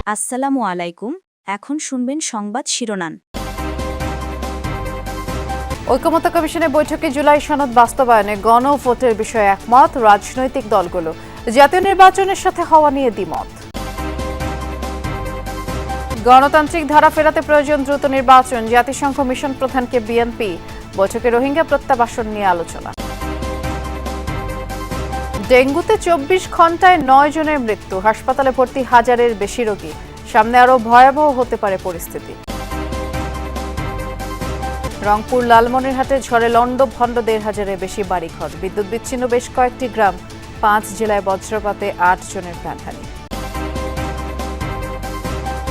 আসসালামু আলাইকুম। এখন শুনবেন সংবাদ শিরোনাম। ঐকমত্য কমিশনের বৈঠকে জুলাই সনদ বাস্তবায়নে গণভোটের বিষয়ে একমত রাজনৈতিক দলগুলো। জাতীয় নির্বাচনের সাথে হওয়া নিয়ে দ্বিমত। গণতান্ত্রিক ধারা ফেরাতে প্রয়োজন দ্রুত নির্বাচন, জাতিসংঘ মিশন প্রধানকে বিএনপি। বৈঠকে রোহিঙ্গা প্রত্যাবাসন নিয়ে আলোচনা। ডেঙ্গুতে 24 ঘন্টায় 9 জনের মৃত্যু, হাসপাতালে ভর্তি হাজারের বেশি রোগী। সামনে আরও ভয়াবহ হতে পারে পরিস্থিতি। রংপুর লালমনিরহাটে ঝড়ে লন্ডভন্ড 1,500-এর বেশি বাড়িঘর, বিদ্যুৎ বিচ্ছিন্ন বেশ কয়েকটি গ্রাম। 5 জেলায় বজ্রপাতে 8 জনের প্রাণহানি।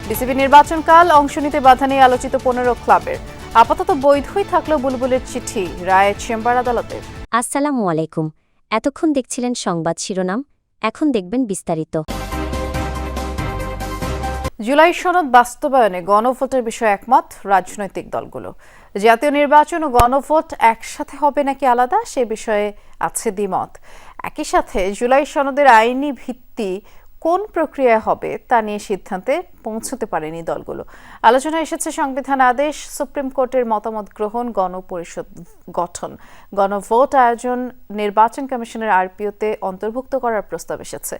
বিসিবি নির্বাচনকাল অংশ নিতে বাধা নিয়ে আলোচিত 15 ক্লাবের। আপাতত বৈধই থাকলেও বুলবুলের চিঠি রায় চেম্বার আদালতের। আসসালামু আলাইকুম। এতক্ষণ দেখছিলেন সংবাদ শিরোনাম, এখন দেখবেন বিস্তারিত। জুলাই সনদ বাস্তবায়নে গণভোটের বিষয়ে একমত রাজনৈতিক দলগুলো। জাতীয় নির্বাচন ও গণভোট একসাথে হবে নাকি আলাদা, সে বিষয়ে আছে দ্বিমত। একই সাথে জুলাই সনদের আইনি ভিত্তি কোন প্রক্রিয়ায় হবে তা নিয়ে সিদ্ধান্তে পৌঁছতে পারেনি দলগুলো। আলোচনায় এসেছে সংবিধান আদেশ, সুপ্রিম কোর্টের মতামত গ্রহণ, গণপরিষদ গঠন, গণভোট আয়োজন, নির্বাচন কমিশনের আরপিওতে অন্তর্ভুক্ত করার প্রস্তাব এসেছে।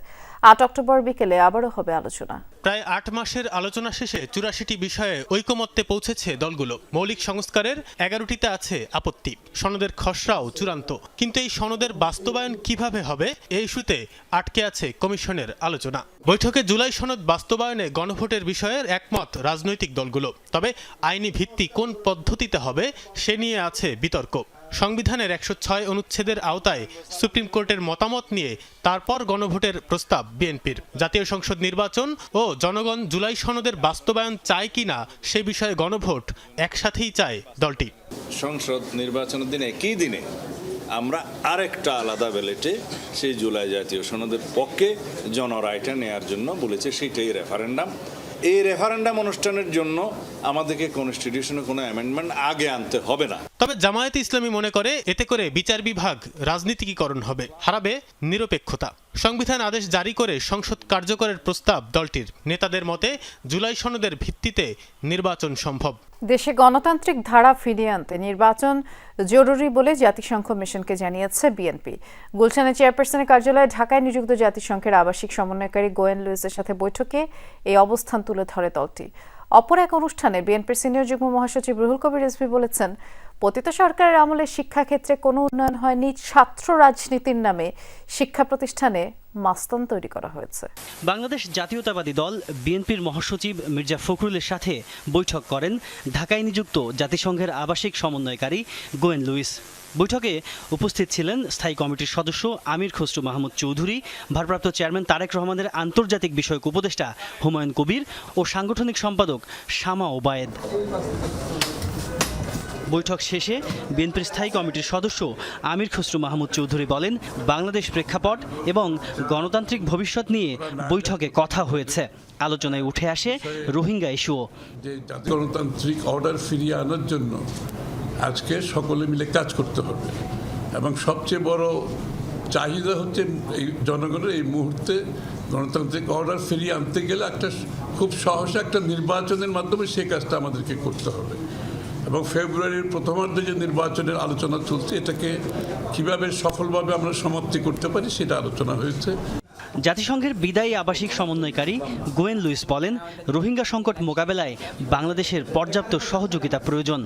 8 অক্টোবর বিকেলে আবারও হবে আলোচনা। প্রায় 8 মাসের আলোচনা শেষে 84টি বিষয়ে ঐকমত্যে পৌঁছেছে দলগুলো। মৌলিক সংস্কারের 11টিতে আছে আপত্তি। সনদের খসড়াও চূড়ান্ত, কিন্তু এই সনদের বাস্তবায়ন কিভাবে হবে এই ইস্যুতে আটকে আছে কমিশনের আলোচনা। বৈঠকে জুলাই সনদ বাস্তবায়নে গণভোটের বিষয়ে একমত রাজনৈতিক দলগুলো, তবে আইনি ভিত্তি কোন পদ্ধতিতে হবে সে নিয়ে আছে বিতর্ক। সংবিধানের 106 অনুচ্ছেদের আওতায় সুপ্রিম কোর্টের মতামত নিয়ে তারপর গণভোটের প্রস্তাব বিএনপির। জাতীয় সংসদ নির্বাচন ও জনগণ জুলাই সনদের বাস্তবায়ন চায় কিনা সে বিষয়ে গণভোট একসাথেই চায় দলটি। সংসদ নির্বাচনের দিনে একই দিনে আমরা আরেকটা আলাদা ব্যালেটে সেই জুলাই জাতীয় সনদের পক্ষে জনরায়টা নেয়ার জন্য বলেছে, সেটাই রেফারেন্ডাম। এই রেফারেন্ডাম অনুষ্ঠানের জন্য আমাদেরকে কনস্টিটিউশনে কোনো অ্যামেন্ডমেন্ট আগে আনতে হবে না। তবে জামায়াতে ইসলামী মনে করে এতে করে বিচার বিভাগ রাজনীতিকীকরণ হবে, হারাবে নিরপেক্ষতা। সংবিধান আদেশ জারি করে সংসদ কার্যকরের প্রস্তাব দলটির। নেতাদের মতে জুলাই সনদের ভিত্তিতে নির্বাচন সম্ভব। দেশে গণতান্ত্রিক ধারা ফিরিয়ে আনতে নির্বাচন জরুরি বলে জাতিসংঘ মিশনকে জানিয়েছে বিএনপি। গুলশানের চেয়ারপারসনের কার্যালয়ে ঢাকায় নিযুক্ত জাতিসংঘের আবাসিক সমন্বয়কারী গোয়েন লুইসের সাথে বৈঠকে এই অবস্থান তুলে ধরে দলটি। অপর এক অনুষ্ঠানে বিএনপির সিনিয়র যুগ্ম মহাসচিব রুহুল কবির রিজভী বলেছেন, পতিত সরকারের আমলে শিক্ষাক্ষেত্রে কোনো উন্নয়ন হয়নি, ছাত্র রাজনীতির নামে শিক্ষা প্রতিষ্ঠানে মাস্তান তৈরি করা হয়েছে। বাংলাদেশ জাতীয়তাবাদী দল বিএনপির মহাসচিব মির্জা ফখরুলের সাথে বৈঠক করেন ঢাকায় নিযুক্ত জাতিসংঘের আবাসিক সমন্বয়কারী গোয়েন লুইস। বৈঠকে উপস্থিত ছিলেন স্থায়ী কমিটির সদস্য আমির খসরু মাহমুদ চৌধুরী, ভারপ্রাপ্ত চেয়ারম্যান তারেক রহমানের আন্তর্জাতিক বিষয়ক উপদেষ্টা হুমায়ুন কবির ও সাংগঠনিক সম্পাদক শামা ওবায়েদ। বৈঠক শেষে বিএনপির স্থায়ী কমিটির সদস্য আমির খসরু মাহমুদ চৌধুরী বলেন, বাংলাদেশ প্রেক্ষাপট এবং গণতান্ত্রিক ভবিষ্যৎ নিয়ে বৈঠকে কথা হয়েছে। আলোচনায় উঠে আসে রোহিঙ্গা ইস্যুও। যে গণতান্ত্রিক অর্ডার ফিরিয়ে আনার জন্য আজকে সকলে মিলে কাজ করতে হবে, এবং সবচেয়ে বড় চাহিদা হচ্ছে এই জনগণের এই মুহূর্তে গণতান্ত্রিক অর্ডার ফিরিয়ে আনতে গেলে একটা খুব সহসা একটা নির্বাচনের মাধ্যমে সেই কাজটা আমাদেরকে করতে হবে। এবং ফেব্রুয়ারির প্রথমার্ধে যে নির্বাচনের আলোচনা চলছে, এটাকে কিভাবে সফলভাবে আমরা সমাপ্তি করতে পারি সেটা আলোচনা হয়েছে। জাতিসংঘের বিদায়ী আবাসিক সমন্বয়কারী গোয়েন লুইস বলেন, রোহিঙ্গা সংকট মোকাবেলায় বাংলাদেশের পর্যাপ্ত সহযোগিতা প্রয়োজন।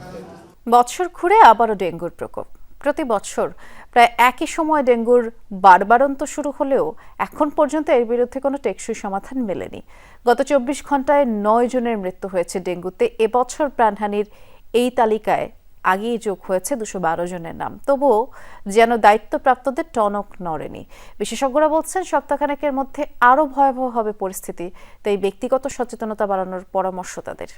বছর ঘুরে আবারও ডেঙ্গুর প্রকোপ। প্রতি বছর প্রায় একই সময় ডেঙ্গুর বাড়বাড়ন্ত শুরু হলেও এখন পর্যন্ত এর বিরুদ্ধে কোনো টেকসই সমাধান মেলেনি। গত 24 ঘন্টায় 9 জনের মৃত্যু হয়েছে ডেঙ্গুতে। এবছর প্রাণহানির এই তালিকায় আগেই যোগ হয়েছে 212 জনের নাম। তবুও যেন দায়িত্বপ্রাপ্তদের টনক নড়েনি। বিশেষজ্ঞরা বলছেন, সপ্তাহখানেকের মধ্যে আরও ভয়াবহ হবে পরিস্থিতি, তাই ব্যক্তিগত সচেতনতা বাড়ানোর পরামর্শ তাদের।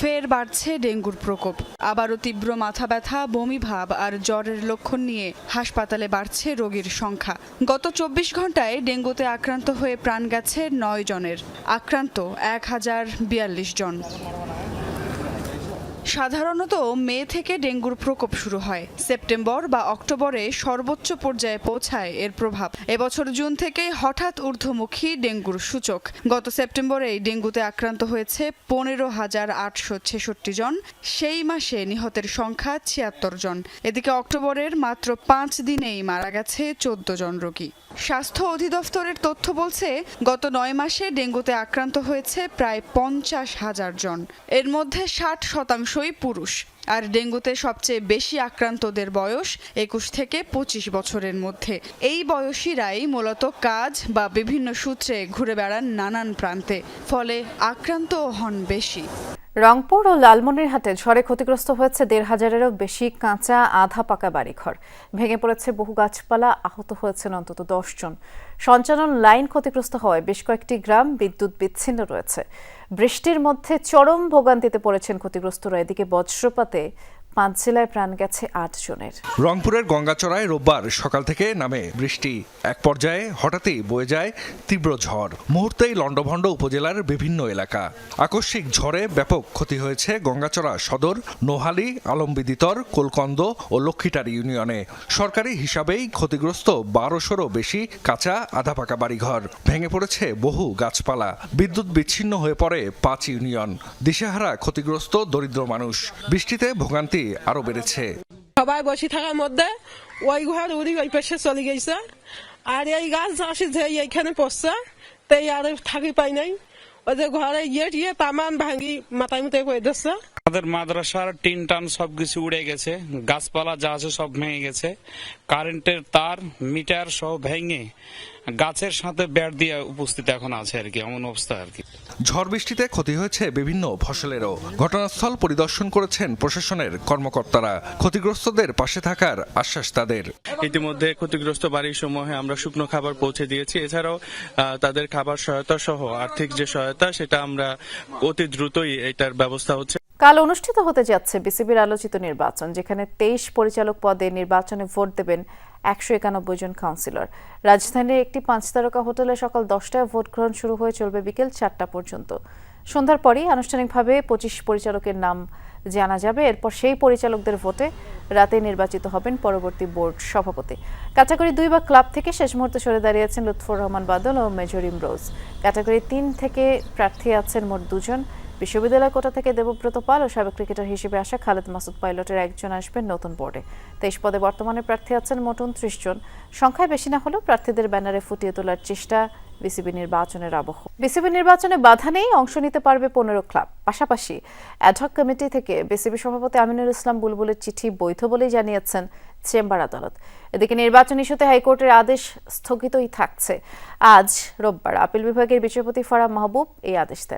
ফের বাড়ছে ডেঙ্গুর প্রকোপ। আবারও তীব্র মাথা ব্যথা, বমি ভাব আর জ্বরের লক্ষণ নিয়ে হাসপাতালে বাড়ছে রোগীর সংখ্যা। গত 24 ঘন্টায় ডেঙ্গুতে আক্রান্ত হয়ে প্রাণ গেছে 9 জনের, আক্রান্ত 1042 জন। সাধারণত মে থেকে ডেঙ্গুর প্রকোপ শুরু হয়, সেপ্টেম্বর বা অক্টোবরে সর্বোচ্চ পর্যায়ে পৌঁছায় এর প্রভাব। এবছর জুন থেকে হঠাৎ ঊর্ধ্বমুখী ডেঙ্গুর সূচক। গত সেপ্টেম্বরেই ডেঙ্গুতে আক্রান্ত হয়েছে 15,866 জন, সেই মাসে নিহতের সংখ্যা 76 জন। এদিকে অক্টোবরের মাত্র 5 দিনেই মারা গেছে 14 জন রোগী। স্বাস্থ্য অধিদপ্তরের তথ্য বলছে, গত 9 মাসে ডেঙ্গুতে আক্রান্ত হয়েছে প্রায় 50,000 জন। এর মধ্যে 60% পুরুষ। আর ডেঙ্গুতে সবচেয়ে বেশি আক্রান্তদের বয়স 21 থেকে 25 বছরের মধ্যে। এই বয়সীরাই মূলত কাজ বা বিভিন্ন সূত্রে ঘুরে বেড়ান নানান প্রান্তে, ফলে আক্রান্তও হন বেশি। রংপুর ও লালমনিরহাটে ঝড়ে ক্ষতিগ্রস্ত হয়েছে 1,500-এরও বেশি কাঁচা আধা পাকা বাড়িঘর। ভেঙে পড়েছে বহু গাছপালা, আহত হয়েছেন অন্তত 10 জন। সঞ্চালন লাইন ক্ষতিগ্রস্ত হওয়ায় বেশ কয়েকটি গ্রাম বিদ্যুৎ বিচ্ছিন্ন রয়েছে। বৃষ্টির মধ্যে চরম ভোগান্তিতে পড়েছেন ক্ষতিগ্রস্তরা। এদিকে বজ্রপাতে 5 জেলায় প্রাণ গেছে 8 জনের। রংপুরের গঙ্গাচড়ায় রোববার সকাল থেকে নামে বৃষ্টি। এক পর্যায়ে হঠাৎই বয়ে যায় তীব্র ঝড়। মুহূর্তেই লন্ডভন্ড উপজেলার বিভিন্ন এলাকা। আকস্মিক ঝড়ে ব্যাপক ক্ষতি হয়েছে গঙ্গাচড়া সদর, নোহালী, আলমবিদিতর, কোলকন্দ ও লক্ষ্মীটারি ইউনিয়নে। সরকারি হিসাবেই ক্ষতিগ্রস্ত 1200-রও বেশি কাঁচা আধা পাকা বাড়িঘর। ভেঙে পড়েছে বহু গাছপালা। বিদ্যুৎ বিচ্ছিন্ন হয়ে পড়ে 5 ইউনিয়ন। দিশেহারা ক্ষতিগ্রস্ত দরিদ্র মানুষ। বৃষ্টিতে ভোগান্তি আরো বেড়েছে। সবাই বসে থাকার মধ্যে ওই ঘর উড়ি ওই পাশে চলে গেছে, আর এই গাছ আসে যে এইখানে পড়ছে, তাই আর থাকি পাই নাই। ওই যে ঘরে গিয়ে তামান ভাঙি মাথায় মুথায় করে দিচ্ছে। আমাদের মাদ্রাসার টিন টান সবকিছু উড়ে গেছে, গাছপালা যা আছে সব ভেঙে গেছে, কারেন্টের তার মিটার সব ভেঙে গাছের সাথে ব্যাট দিয়ে উপস্থিত এখন আছে আর কি, এমন অবস্থা আর কি। ঝড় বৃষ্টিতে ক্ষতি হয়েছে বিভিন্ন ফসলেরও। ঘটনাস্থল পরিদর্শন করেছেন প্রশাসনের কর্মকর্তারা। ক্ষতিগ্রস্তদের পাশে থাকার আশ্বাস তাদের। ইতিমধ্যে ক্ষতিগ্রস্ত বাড়ির সমূহে আমরা শুকনো খাবার পৌঁছে দিয়েছি। এছাড়াও তাদের খাবার সহায়তা সহ আর্থিক যে সহায়তা, সেটা আমরা অতি দ্রুতই এটার ব্যবস্থা হচ্ছে। কাল অনুষ্ঠিত হতে যাচ্ছে বিসিবির আলোচিত নির্বাচন, যেখানে 23 পরিচালক পদে নির্বাচনে ভোট দেবেন 191 জন কাউন্সিলর। রাজধানীর একটি 5 তারকা হোটেলে সকাল 10টায় ভোট গ্রহণ শুরু হয়ে চলবে বিকেল 4টা পর্যন্ত। সন্ধ্যার পরই আনুষ্ঠানিকভাবে 25 পরিচালকের নাম জানা যাবে। এরপর সেই পরিচালকদের ভোটে রাতে নির্বাচিত হবেন পরবর্তী বোর্ড সভাপতি। ক্যাটাগরি 2 বা ক্লাব থেকে শেষ মুহূর্তে সরে দাঁড়িয়েছেন লুৎফর রহমান বাদল ও মেজর ইমরোজ। ক্যাটাগরি 3 থেকে প্রার্থী আছেন মোট 2 জন। বিশ্ববিদ্যালয় কোটা থেকে দেবব্রত পাল ও সাবেক ক্রিকেটার হিসেবে আসা খালেদ মাসুদ পাইলটের একজন আসবেন নতুন বোর্ডে। 23 পদে বর্তমানে প্রার্থী আছেন মোট 29 জন। সংখ্যায় বেশি না হলেও প্রার্থীদের ব্যানারে ফুটিয়ে তোলার চেষ্টা বিসিবি নির্বাচনের আবহ। বিসিবি নির্বাচনে বাধা নেই, অংশ নিতে পারবে 15 ক্লাব। পাশাপাশি অ্যাডহক কমিটি থেকে বিসিবি সভাপতি আমিনুল ইসলাম বুলবুলের চিঠি বৈধ বলেই জানিয়েছেন চেম্বার আদালত। এদিকে নির্বাচন ইস্যুতে হাইকোর্টের আদেশ স্থগিতই থাকছে। আজ রোববার আপিল বিভাগের বিচারপতি ফারাহ মাহবুব এই আদেশ দেন।